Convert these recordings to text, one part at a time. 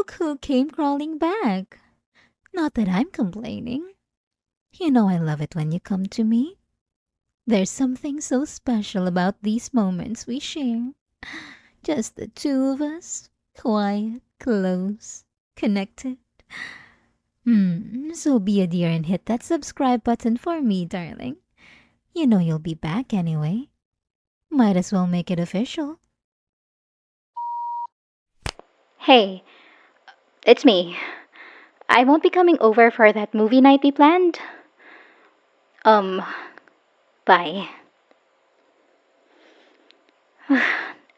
look who came crawling back. Not that I'm complaining. You know I love it when you come to me. There's something so special about these moments we share. Just the two of us, quiet, close, connected. So be a dear and hit that subscribe button for me, darling. You know you'll be back anyway. Might as well make it official. Hey, it's me. I won't be coming over for that movie night we planned. Um, bye.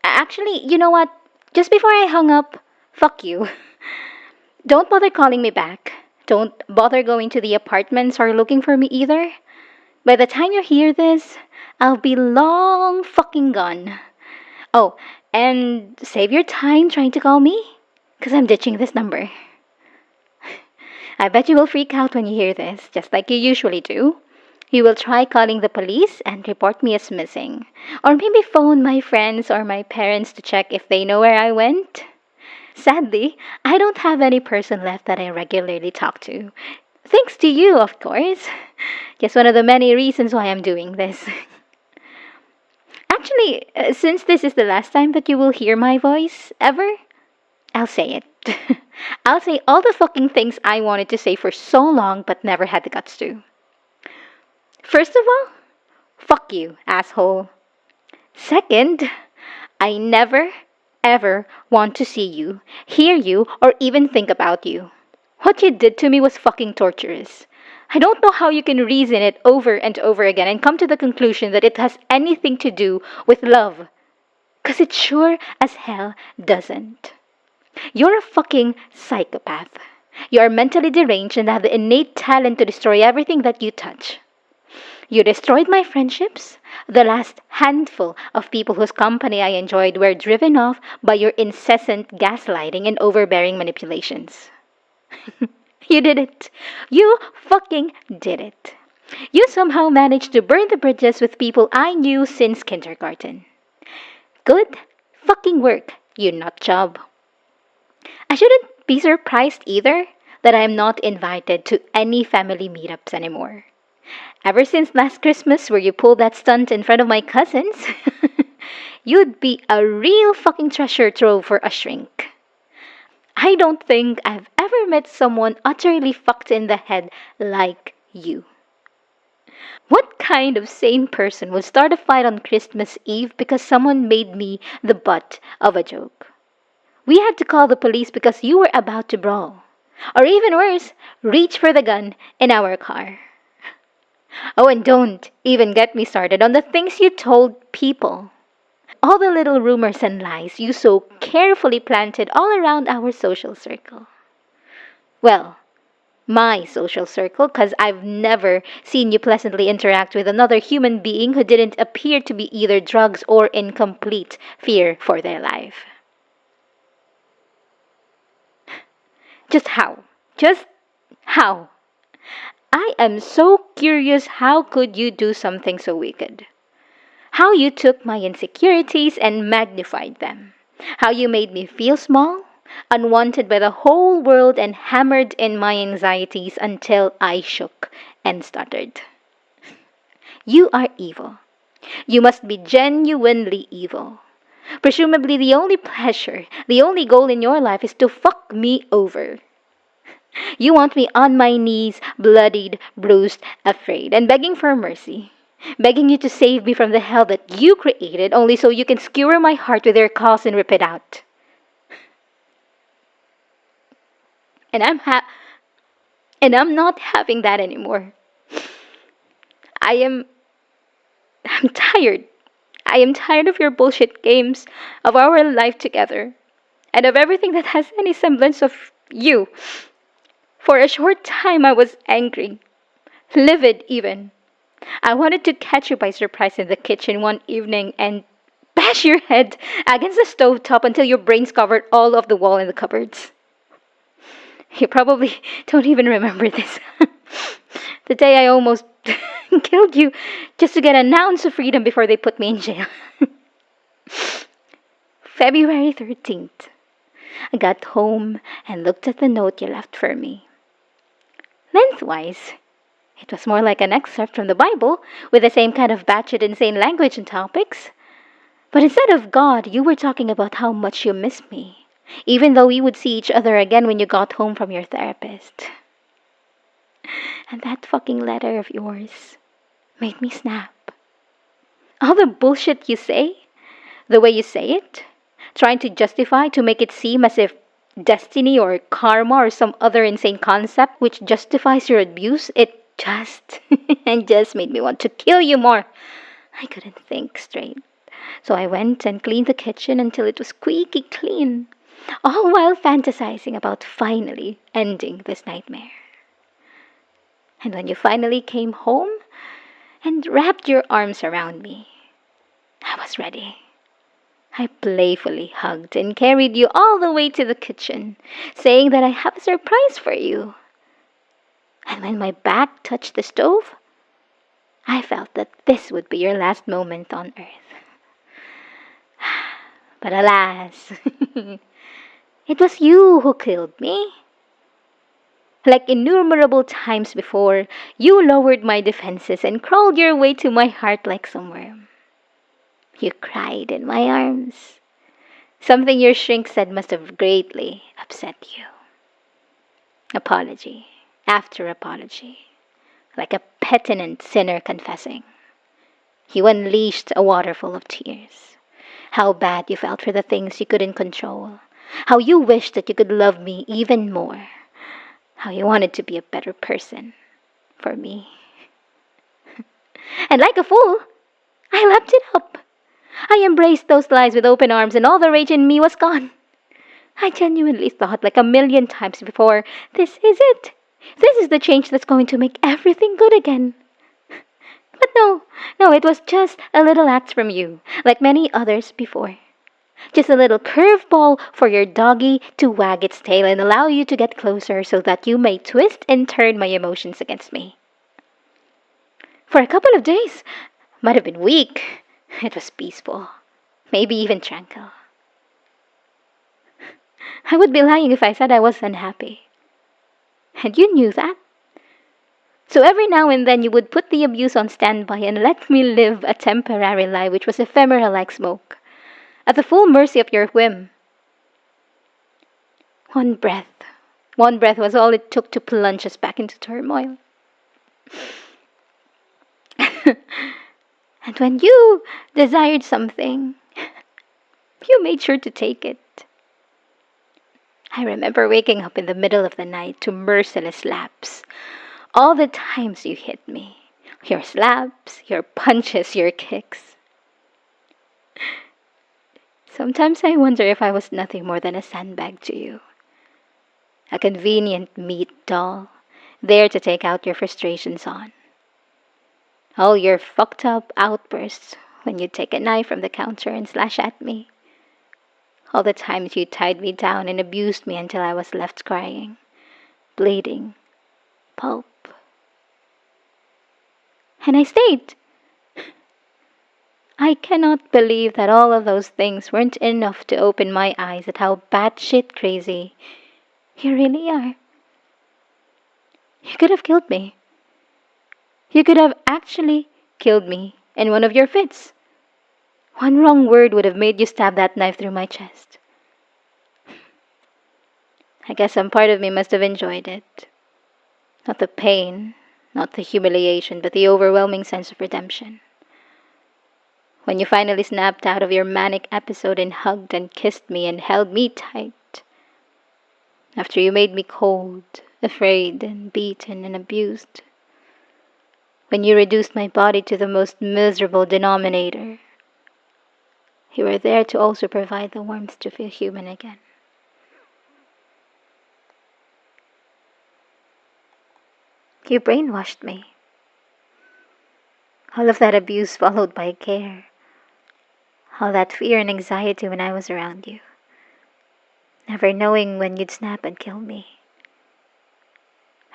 Actually, you know what? Just before I hung up, fuck you. Don't bother calling me back. Don't bother going to the apartments or looking for me either. By the time you hear this, I'll be long fucking gone. Oh, and save your time trying to call me, because I'm ditching this number. I bet you will freak out when you hear this, just like you usually do. You will try calling the police and report me as missing. Or maybe phone my friends or my parents to check if they know where I went. Sadly, I don't have any person left that I regularly talk to. Thanks to you, of course. Just one of the many reasons why I'm doing this. Actually, since this is the last time that you will hear my voice, ever, I'll say it. I'll say all the fucking things I wanted to say for so long but never had the guts to. First of all, fuck you, asshole. Second, I never, ever want to see you, hear you, or even think about you. What you did to me was fucking torturous. I don't know how you can reason it over and over again and come to the conclusion that it has anything to do with love. 'Cause it sure as hell doesn't. You're a fucking psychopath. You are mentally deranged and have the innate talent to destroy everything that you touch. You destroyed my friendships. The last handful of people whose company I enjoyed were driven off by your incessant gaslighting and overbearing manipulations. You did it. You fucking did it. You somehow managed to burn the bridges with people I knew since kindergarten. Good fucking work, you nut job. I shouldn't be surprised either that I am not invited to any family meetups anymore. Ever since last Christmas, where you pulled that stunt in front of my cousins, you'd be a real fucking treasure trove for a shrink. I don't think I've ever met someone utterly fucked in the head like you. What kind of sane person would start a fight on Christmas Eve because someone made me the butt of a joke? We had to call the police because you were about to brawl. Or even worse, reach for the gun in our car. Oh, and don't even get me started on the things you told people. All the little rumors and lies you so carefully planted all around our social circle. Well, my social circle, 'cause I've never seen you pleasantly interact with another human being who didn't appear to be either drugs or in complete fear for their life. Just how? Just how? I am so curious, how could you do something so wicked? How you took my insecurities and magnified them. How you made me feel small, unwanted by the whole world, and hammered in my anxieties until I shook and stuttered. You are evil. You must be genuinely evil. Presumably the only pleasure, the only goal in your life is to fuck me over. You want me on my knees, bloodied, bruised, afraid, and begging for mercy. Begging you to save me from the hell that you created only so you can skewer my heart with your claws and rip it out. And I'm not having that anymore. I am I'm tired. I am tired of your bullshit games, of our life together, and of everything that has any semblance of you. For a short time I was angry, livid even. I wanted to catch you by surprise in the kitchen one evening and bash your head against the stove top until your brains covered all of the wall in the cupboards. You probably don't even remember this. The day I almost killed you just to get an ounce of freedom before they put me in jail. February 13th. I got home and looked at the note you left for me. Lengthwise, it was more like an excerpt from the Bible, with the same kind of batshit insane language and topics. But instead of God, you were talking about how much you miss me, even though we would see each other again when you got home from your therapist. And that fucking letter of yours made me snap. All the bullshit you say, the way you say it, trying to justify to make it seem as if destiny or karma or some other insane concept which justifies your abuse, it just and just made me want to kill you more. I couldn't think straight. So I went and cleaned the kitchen until it was squeaky clean, all while fantasizing about finally ending this nightmare. And when you finally came home and wrapped your arms around me, I was ready. I playfully hugged and carried you all the way to the kitchen, saying that I have a surprise for you. And when my back touched the stove, I felt that this would be your last moment on earth. But alas, it was you who killed me. Like innumerable times before, you lowered my defenses and crawled your way to my heart like some worm. You cried in my arms. Something your shrink said must have greatly upset you. Apology after apology, like a penitent sinner confessing. You unleashed a waterfall of tears. How bad you felt for the things you couldn't control. How you wished that you could love me even more. How you wanted to be a better person for me. And like a fool, I lapped it up. I embraced those lies with open arms and all the rage in me was gone. I genuinely thought like a million times before, this is it. This is the change that's going to make everything good again. But no, it was just a little act from you, like many others before. Just a little curveball for your doggy to wag its tail and allow you to get closer so that you may twist and turn my emotions against me. For a couple of days, might have been week, it was peaceful, maybe even tranquil. I would be lying if I said I was unhappy. And you knew that. So every now and then you would put the abuse on standby and let me live a temporary lie which was ephemeral like smoke, at the full mercy of your whim. One breath was all it took to plunge us back into turmoil. And when you desired something, you made sure to take it. I remember waking up in the middle of the night to merciless slaps. All the times you hit me. Your slaps, your punches, your kicks. Sometimes I wonder if I was nothing more than a sandbag to you. A convenient meat doll, there to take out your frustrations on. All your fucked up outbursts when you'd take a knife from the counter and slash at me. All the times you tied me down and abused me until I was left crying, bleeding, pulp. And I stayed. I cannot believe that all of those things weren't enough to open my eyes at how batshit crazy you really are. You could have killed me. You could have actually killed me in one of your fits. One wrong word would have made you stab that knife through my chest. I guess some part of me must have enjoyed it. Not the pain, not the humiliation, but the overwhelming sense of redemption. When you finally snapped out of your manic episode and hugged and kissed me and held me tight. After you made me cold, afraid, and beaten and abused. When you reduced my body to the most miserable denominator. You were there to also provide the warmth to feel human again. You brainwashed me. All of that abuse followed by care. All that fear and anxiety when I was around you. Never knowing when you'd snap and kill me.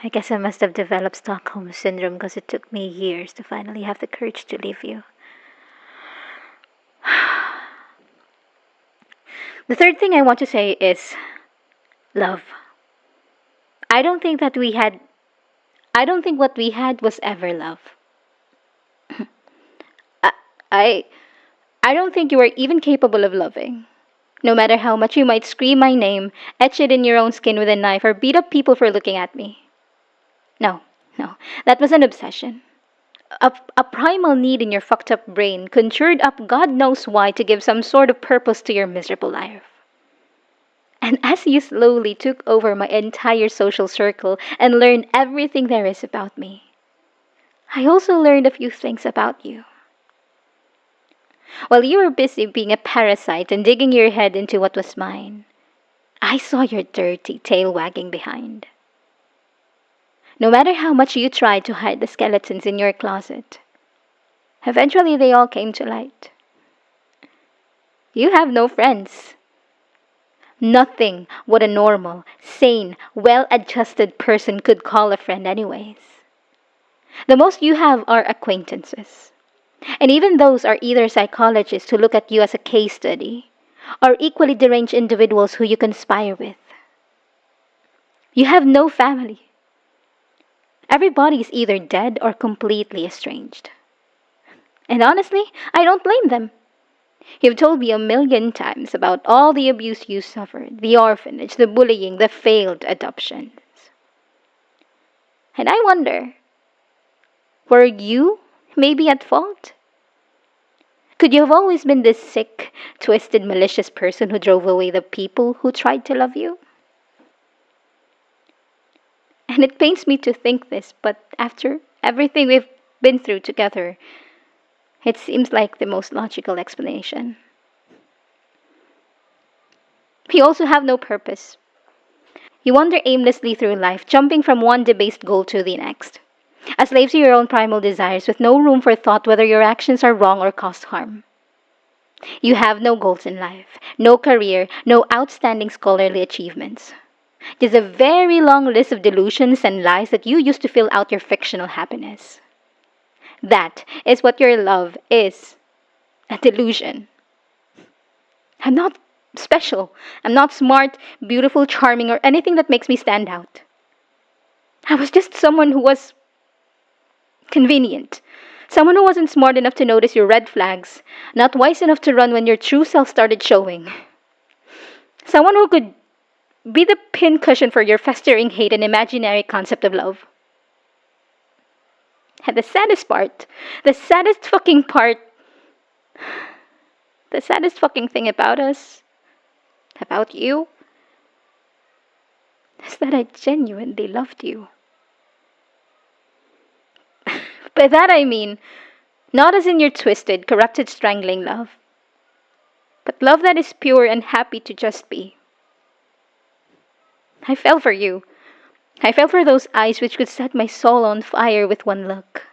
I guess I must have developed Stockholm Syndrome because it took me years to finally have the courage to leave you. The third thing I want to say is love. I don't think that we had I don't think what we had was ever love. I I, I don't think you are even capable of loving. No matter how much you might scream my name, etch it in your own skin with a knife, or beat up people for looking at me. No, no, that was an obsession. A primal need in your fucked up brain, conjured up God knows why to give some sort of purpose to your miserable life. And as you slowly took over my entire social circle and learned everything there is about me, I also learned a few things about you. While you were busy being a parasite and digging your head into what was mine, I saw your dirty tail wagging behind. No matter how much you tried to hide the skeletons in your closet, eventually they all came to light. You have no friends. Nothing what a normal, sane, well adjusted person could call a friend, anyways. The most you have are acquaintances. And even those are either psychologists who look at you as a case study or equally deranged individuals who you conspire with. You have no family. Everybody is either dead or completely estranged. And honestly, I don't blame them. You've told me a million times about all the abuse you suffered, the orphanage, the bullying, the failed adoptions. And I wonder, were you maybe at fault? Could you have always been this sick, twisted, malicious person who drove away the people who tried to love you? And it pains me to think this, but after everything we've been through together, it seems like the most logical explanation. You also have no purpose. You wander aimlessly through life, jumping from one debased goal to the next, a slave to your own primal desires with no room for thought whether your actions are wrong or cause harm. You have no goals in life, no career, no outstanding scholarly achievements. Just a very long list of delusions and lies that you use to fill out your fictional happiness. That is what your love is, a delusion. I'm not special. I'm not smart, beautiful, charming, or anything that makes me stand out. I was just someone who was convenient. Someone who wasn't smart enough to notice your red flags, not wise enough to run when your true self started showing. Someone who could be the pincushion for your festering hate and imaginary concept of love. And the saddest fucking thing about us, about you, is that I genuinely loved you. By that I mean, not as in your twisted, corrupted, strangling love, but love that is pure and happy to just be. I fell for you. I fell for those eyes which could set my soul on fire with one look.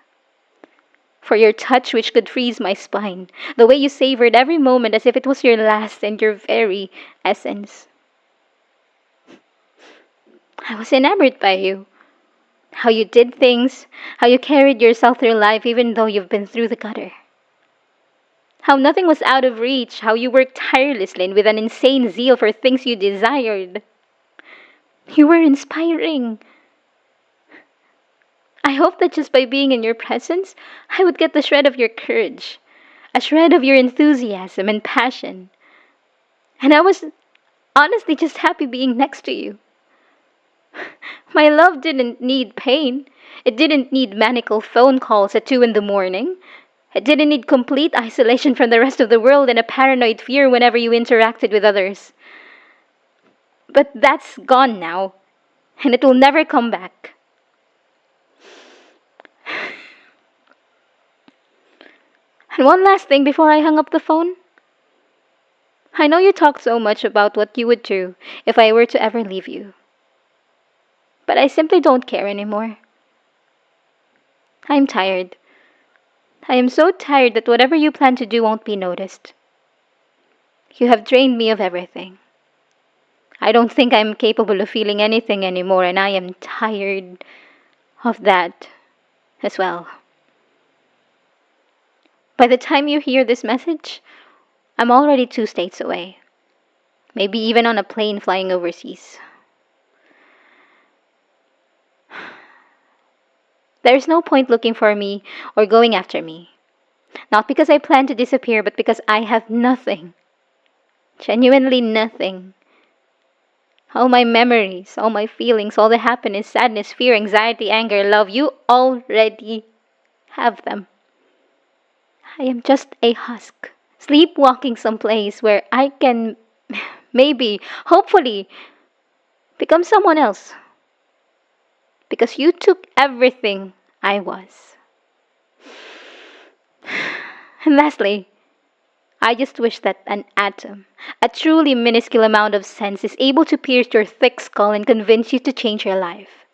For your touch which could freeze my spine, the way you savored every moment as if it was your last and your very essence. I was enamored by you. How you did things, how you carried yourself through life even though you've been through the gutter. How nothing was out of reach, how you worked tirelessly and with an insane zeal for things you desired. You were inspiring. I hoped that just by being in your presence, I would get the shred of your courage, a shred of your enthusiasm and passion. And I was honestly just happy being next to you. My love didn't need pain. It didn't need maniacal phone calls at 2 in the morning. It didn't need complete isolation from the rest of the world and a paranoid fear whenever you interacted with others. But that's gone now, and it will never come back. And one last thing before I hung up the phone. I know you talk so much about what you would do if I were to ever leave you. But I simply don't care anymore. I'm tired. I am so tired that whatever you plan to do won't be noticed. You have drained me of everything. I don't think I'm capable of feeling anything anymore, and I am tired of that as well. By the time you hear this message, I'm already 2 states away. Maybe even on a plane flying overseas. There's no point looking for me or going after me. Not because I plan to disappear, but because I have nothing. Genuinely nothing. All my memories, all my feelings, all the happiness, sadness, fear, anxiety, anger, love, you already have them. I am just a husk, sleepwalking someplace where I can maybe, hopefully, become someone else. Because you took everything I was. And lastly, I just wish that an atom, a truly minuscule amount of sense, is able to pierce your thick skull and convince you to change your life.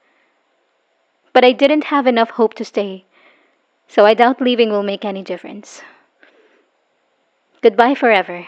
But I didn't have enough hope to stay, so I doubt leaving will make any difference. Goodbye forever.